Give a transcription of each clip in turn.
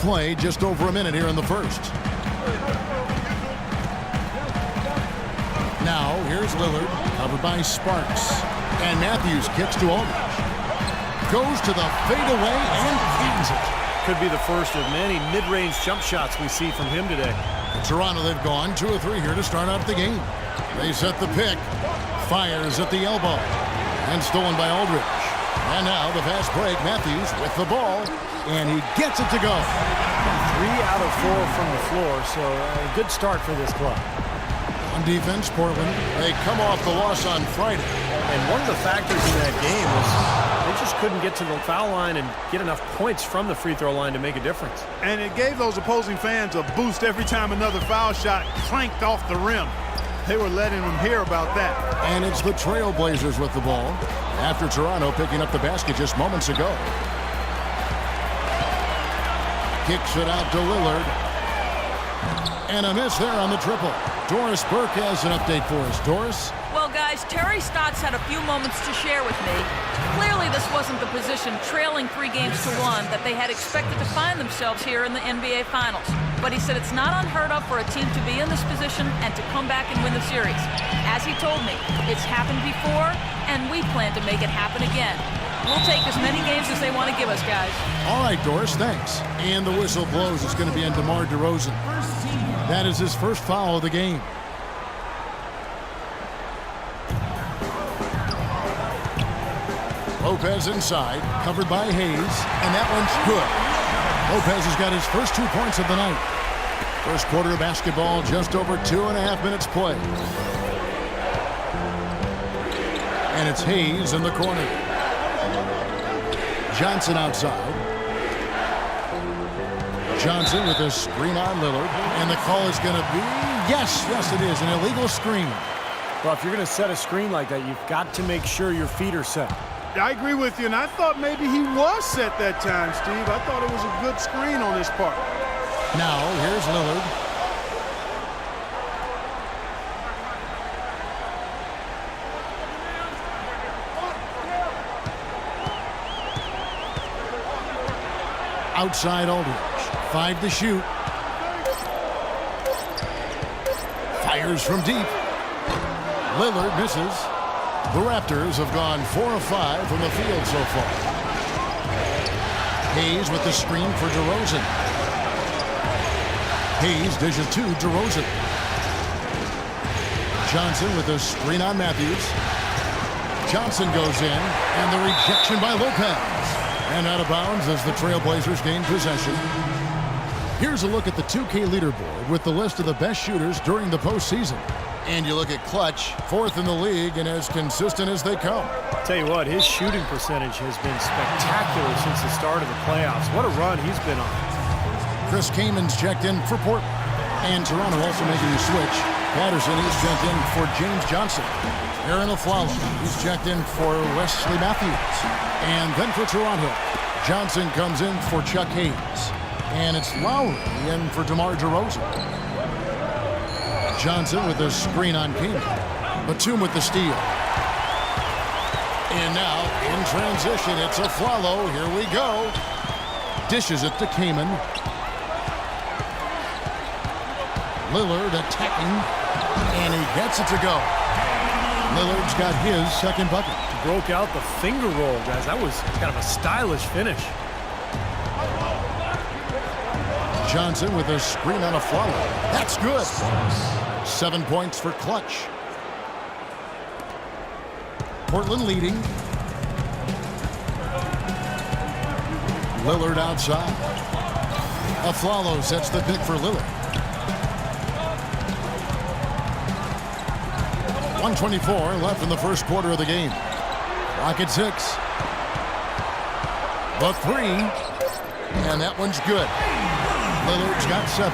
play, just over a minute here in the first. Now, here's Lillard, covered by Sparks. And Matthews kicks to Aldridge. Goes to the fadeaway and cleans it. Could be the first of many mid-range jump shots we see from him today. Toronto, they've gone 2 of 3 here to start out the game. They set the pick. Fires at the elbow. And stolen by Aldridge. And now the fast break. Matthews with the ball. And he gets it to go. 3 out of 4 from the floor, so a good start for this club. On defense, Portland, they come off the loss on Friday. And one of the factors in that game was they just couldn't get to the foul line and get enough points from the free throw line to make a difference. And it gave those opposing fans a boost every time another foul shot clanked off the rim. They were letting them hear about that. And it's the Trailblazers with the ball after Toronto picking up the basket just moments ago. Kicks it out to Lillard. And a miss there on the triple. Doris Burke has an update for us. Doris? Well, guys, Terry Stotts had a few moments to share with me. Clearly, this wasn't the position, trailing 3 games to 1, that they had expected to find themselves here in the NBA Finals. But he said it's not unheard of for a team to be in this position and to come back and win the series. As he told me, it's happened before, and we plan to make it happen again. We'll take as many games as they want to give us, guys. All right, Doris, thanks. And the whistle blows. It's going to be on DeMar DeRozan. That is his first foul of the game. Lopez inside, covered by Hayes, and that one's good. Lopez has got his first 2 points of the night. First quarter of basketball, just over 2.5 minutes play. And it's Hayes in the corner. Johnson outside. Johnson with a screen on Lillard, and the call is going to be, yes, it is, an illegal screen. Well, if you're going to set a screen like that, you've got to make sure your feet are set. I agree with you, and I thought maybe he was set that time, Steve. I thought it was a good screen on his part. Now, here's Lillard. Outside Aldridge. 5 to shoot. Fires from deep. Lillard misses. The Raptors have gone 4 of 5 from the field so far. Hayes with the screen for DeRozan. Hayes dishes to DeRozan. Johnson with the screen on Matthews. Johnson goes in, and the rejection by Lopez. And out of bounds as the Trailblazers gain possession. Here's a look at the 2K leaderboard with the list of the best shooters during the postseason. And you look at Clutch, 4th in the league and as consistent as they come. I'll tell you what, his shooting percentage has been spectacular since the start of the playoffs. What a run he's been on. Chris Kamen's checked in for Portland. And Toronto also making a switch. Patterson is checked in for James Johnson. Aaron Aflalo, he's checked in for Wesley Matthews. And then for Toronto, Johnson comes in for Chuck Hayes. And it's Lowry in for DeMar DeRozan. Johnson with the screen on Kaman. Batum with the steal. And now, in transition, it's Aflalo. Here we go. Dishes it to Kaman. Lillard attacking. And he gets it to go. Lillard's got his second bucket. Broke out the finger roll, guys. That was kind of a stylish finish. Johnson with a screen on Aflalo. That's good. 7 points for Clutch. Portland leading. Lillard outside. Aflalo sets the pick for Lillard. 1:24 left in the first quarter of the game. Clock at 6. The 3. And that one's good. Lillard's got 7.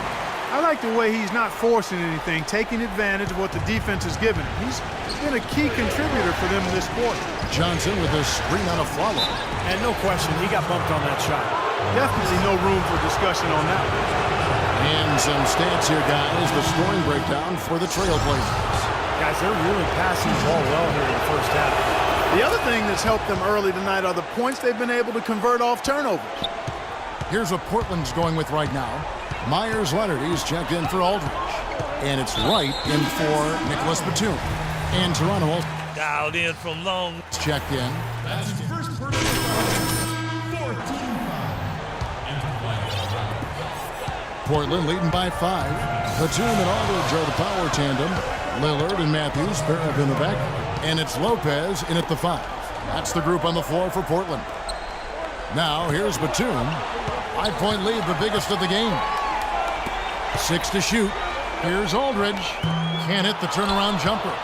I like the way he's not forcing anything, taking advantage of what the defense has given him. He's been a key contributor for them in this quarter. Johnson with a screen on Aflalo. And no question, he got bumped on that shot. Definitely no room for discussion on that one. And some stats here, guys. The scoring breakdown for the Trailblazers. Guys, they're really passing the ball well here in the first half. The other thing that's helped them early tonight are the points they've been able to convert off turnovers. Here's what Portland's going with right now. Myers Leonard, he's checked in for Aldridge. And it's Wright in for Nicholas Batum. And Toronto also dialed in from long. checked in. That's his first personal foul. 14 Portland leading by 5. Batum and Aldridge are the power tandem. Lillard and Matthews pair up in the back. And it's Lopez in at the 5. That's the group on the floor for Portland. Now here's Batum. 5-point lead, the biggest of the game. 6 to shoot. Here's Aldridge. Can't hit the turnaround jumper.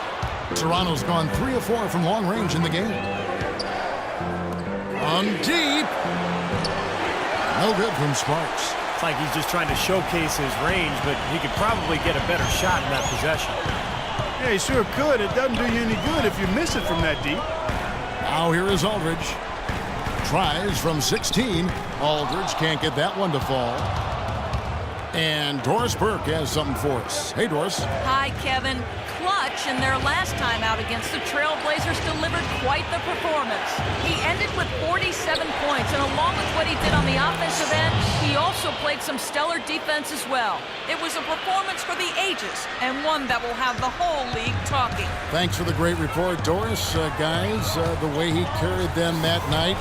Toronto's gone 3 of 4 from long range in the game. On deep. No good from Sparks. It's like he's just trying to showcase his range, but he could probably get a better shot in that possession. Yeah, he sure could. It doesn't do you any good if you miss it from that deep. Now here is Aldridge. Tries from 16. Aldridge can't get that one to fall. And Doris Burke has something for us. Hey, Doris. Hi, Kevin. Clutch in their last time out against the Trailblazers delivered quite the performance. He ended with 47 points, and along with what he did on the offensive end, he also played some stellar defense as well. It was a performance for the ages, and one that will have the whole league talking. Thanks for the great report, Doris. Guys, the way he carried them that night,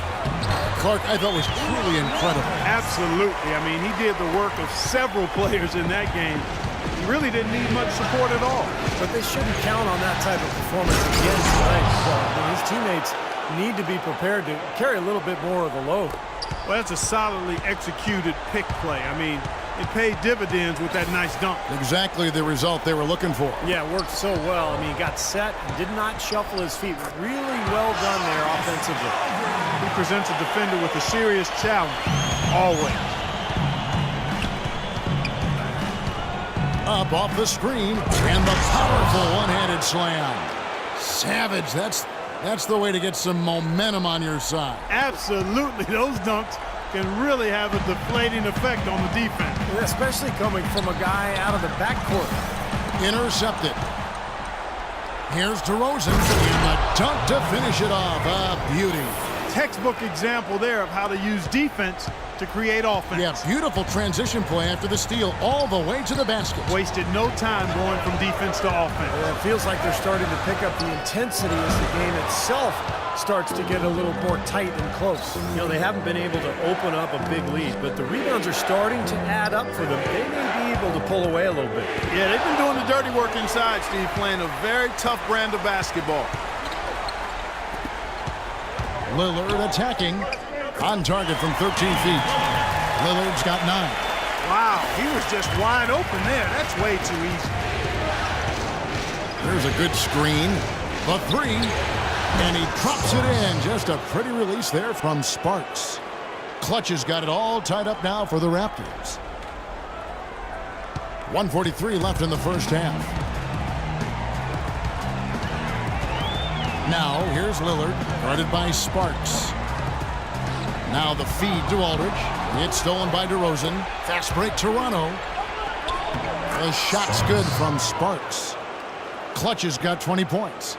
Clark, I thought was truly incredible. Absolutely. I mean, he did the work of several players in that game. He really didn't need much support at all. But they shouldn't count on that type of performance again tonight. His teammates need to be prepared to carry a little bit more of the load. Well, that's a solidly executed pick play. I mean, it paid dividends with that nice dunk. Exactly the result they were looking for. Yeah, it worked so well. I mean, he got set and did not shuffle his feet. Really well done there offensively. He presents a defender with a serious challenge, always. Up off the screen, and the powerful one-handed slam. Savage, that's the way to get some momentum on your side. Absolutely, those dunks can really have a deflating effect on the defense. Especially coming from a guy out of the backcourt. Intercepted. Here's DeRozan, and a dunk to finish it off. A beauty. Textbook example there of how to use defense to create offense. Yeah, beautiful transition play after the steal all the way to the basket. Wasted no time going from defense to offense. Yeah, it feels like they're starting to pick up the intensity as the game itself starts to get a little more tight and close. You know, they haven't been able to open up a big lead, but the rebounds are starting to add up for them. They may be able to pull away a little bit. Yeah, they've been doing the dirty work inside, Steve, playing a very tough brand of basketball. Lillard attacking. On target from 13 feet. Lillard's got 9. Wow, he was just wide open there. That's way too easy. There's a good screen. The 3. And he drops it in. Just a pretty release there from Sparks. Clutch has got it all tied up now for the Raptors. 1:43 left in the first half. Now, here's Lillard, guarded by Sparks. Now the feed to Aldridge. It's stolen by DeRozan. Fast break, Toronto. The shot's good from Sparks. Clutch has got 20 points.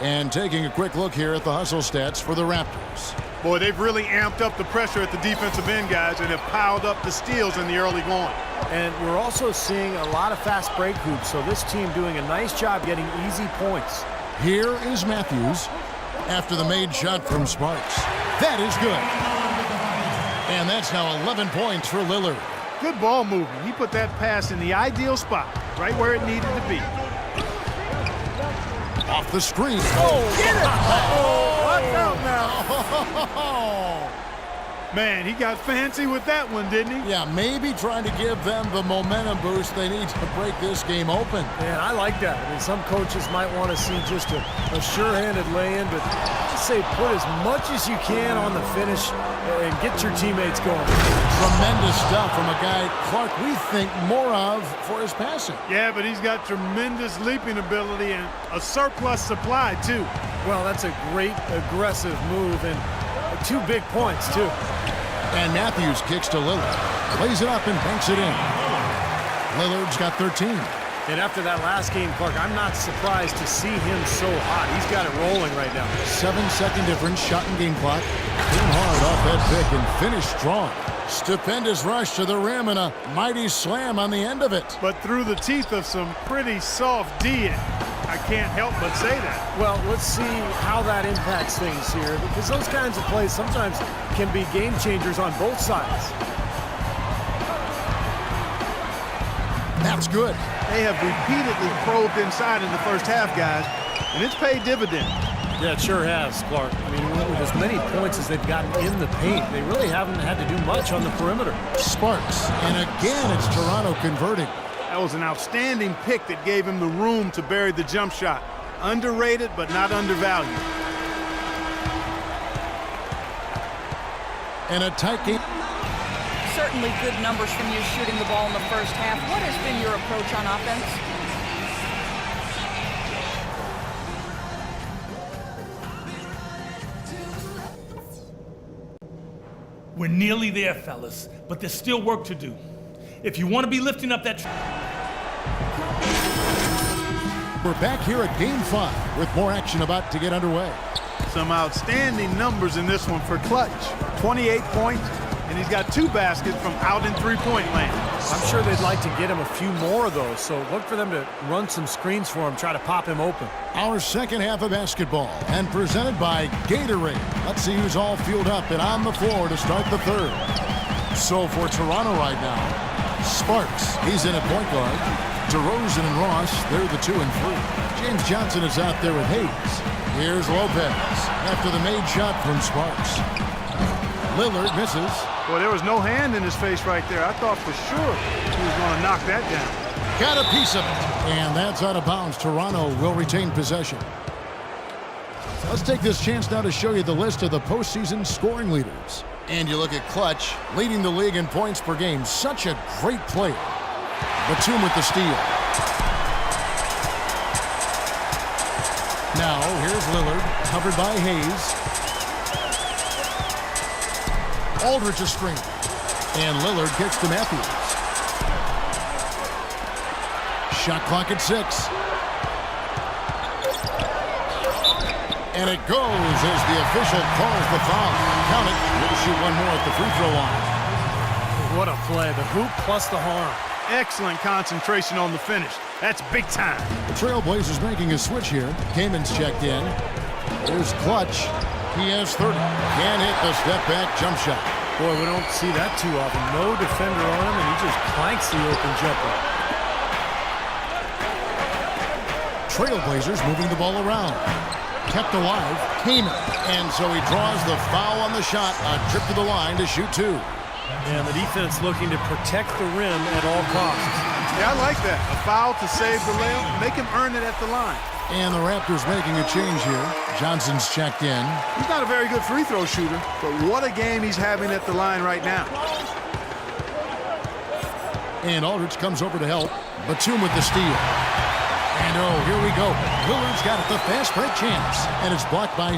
And taking a quick look here at the hustle stats for the Raptors. Boy, they've really amped up the pressure at the defensive end, guys, and have piled up the steals in the early going. And we're also seeing a lot of fast break hoops, so this team doing a nice job getting easy points. Here is Matthews after the made shot from Sparks. That is good. And that's now 11 points for Lillard. Good ball movement. He put that pass in the ideal spot, right where it needed to be. Off the screen. Oh, get it! Uh-oh, watch out now. Man, he got fancy with that one, didn't he? Yeah, maybe trying to give them the momentum boost they need to break this game open. Man, I like that. I mean, some coaches might want to see just a sure-handed lay-in, but just say put as much as you can on the finish and get your teammates going. Tremendous stuff from a guy, Clark, we think more of for his passing. Yeah, but he's got tremendous leaping ability and a surplus supply, too. Well, that's a great aggressive move and 2 big points, too. And Matthews kicks to Lillard. Lays it up and banks it in. Lillard's got 13. And after that last game, Clark, I'm not surprised to see him so hot. He's got it rolling right now. 7-second difference, shot and game clock. Came hard off that pick and finished strong. Stupendous rush to the rim and a mighty slam on the end of it. But through the teeth of some pretty soft D. I can't help but say that. Well, let's see how that impacts things here, because those kinds of plays sometimes can be game changers on both sides. That's good. They have repeatedly probed inside in the first half, guys, and it's paid dividends. Yeah, it sure has, Clark. I mean, with as many points as they've gotten in the paint, they really haven't had to do much on the perimeter. Sparks, and again it's Toronto converting. That was an outstanding pick that gave him the room to bury the jump shot. Underrated, but not undervalued. And a tight game. Certainly good numbers from you shooting the ball in the first half. What has been your approach on offense? We're nearly there, fellas, but there's still work to do. If you want to be lifting up that... We're back here at Game 5 with more action about to get underway. Some outstanding numbers in this one for Clutch. 28 points, and he's got 2 baskets from out in three-point land. I'm sure they'd like to get him a few more of those, so look for them to run some screens for him, try to pop him open. Our second half of basketball, and presented by Gatorade. Let's see who's all fueled up and on the floor to start the third. So for Toronto right now, Sparks, he's in at point guard. DeRozan and Ross, they're the 2 and 3. James Johnson is out there with Hayes. Here's Lopez after the made shot from Sparks. Lillard misses. Boy, there was no hand in his face right there. I thought for sure he was going to knock that down. Got a piece of it. And that's out of bounds. Toronto will retain possession. Let's take this chance now to show you the list of the postseason scoring leaders. And you look at Clutch, leading the league in points per game. Such a great player. Batum with the steal. Now, here's Lillard, covered by Hayes. Aldridge a screen. And Lillard gets to Matthews. Shot clock at 6. And it goes as the official calls the foul. Count it. We'll shoot one more at the free throw line. What a play. The hoop plus the harm. Excellent concentration on the finish. That's big time. The Trailblazers making a switch here. Kaman's checked in. There's Clutch. He has 30. Can't hit the step-back jump shot. Boy, we don't see that too often. No defender on him, and he just clanks the open jumper. Trailblazers moving the ball around. Kept alive. Kaman. And so he draws the foul on the shot. A trip to the line to shoot 2. And the defense looking to protect the rim at all costs. Yeah, I like that. A foul to save the layup. Make him earn it at the line. And the Raptors making a change here. Johnson's checked in. He's not a very good free throw shooter, but what a game he's having at the line right now. And Aldridge comes over to help. Batum with the steal. And oh, here we go. Lillard's got the fast break chance. And it's blocked by